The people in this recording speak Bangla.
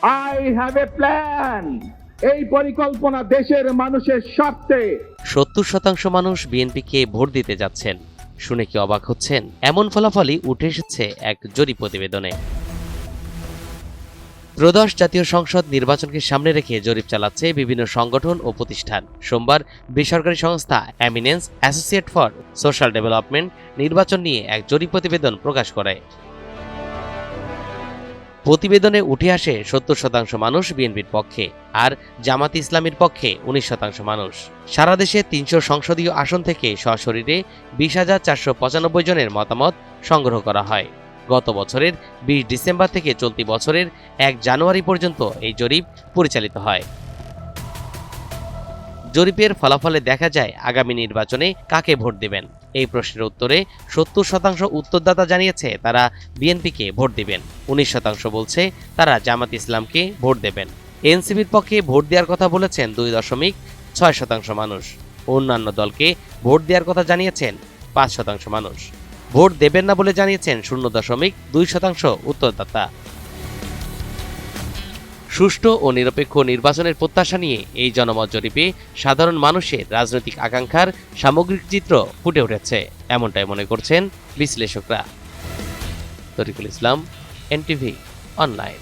I have a plan. এই পরিকল্পনা দেশের মানুষের স্বার্থে। 70% মানুষ বিএনপিকে ভোট দিতে যাচ্ছেন। শুনে কি অবাক হচ্ছেন? এমন ফলাফলই উঠে এসেছে এক জরিপ প্রতিবেদনে। ত্রয়োদশ জাতীয় সংসদ নির্বাচনকে সামনে রেখে জরিপ চালাচ্ছে বিভিন্ন সংগঠন ও প্রতিষ্ঠান। সোমবার বেসরকারি সংস্থা eminence associate for social development নির্বাচন নিয়ে এক জরিপ প্রতিবেদন প্রকাশ করে। প্রতিবেদনে উঠে আসে 70% মানুষ বিএনপির পক্ষে আর জামাত ইসলামীর পক্ষে 19% মানুষ। সারা দেশে 300 সংসদীয় আসন থেকে সশরীরে 20,495 জনের মতামত সংগ্রহ করা হয়। গত বছরের 20 ডিসেম্বর থেকে চলতি বছরের 1 জানুয়ারি পর্যন্ত এই জরিপ পরিচালিত হয়। জরিপের ফলাফলে দেখা যায় আগামী নির্বাচনে কাকে ভোট দেবেন। এই প্রশ্নের উত্তরে 70% উত্তরদাতা জানিয়েছে তারা বিএনপিকে ভোট দিবেন। 19% বলছে তারা জামাত ইসলামকে ভোট দেবেন। এনসিপির পক্ষে ভোট দেওয়ার কথা বলেছেন 2.6% মানুষ। অন্যান্য দলকে ভোট দেওয়ার কথা জানিয়েছেন 5% মানুষ। ভোট দেবেন না বলে জানিয়েছেন 0.2% উত্তরদাতা। সুষ্ঠু ও নিরপেক্ষ নির্বাচনের প্রত্যাশা নিয়ে এই জনমত জরিপে সাধারণ মানুষের রাজনৈতিক আকাঙ্ক্ষার সামগ্রিক চিত্র ফুটে উঠেছে, এমনটাই মনে করছেন বিশ্লেষকরা। তরিকুল ইসলাম, এনটিভি অনলাইন।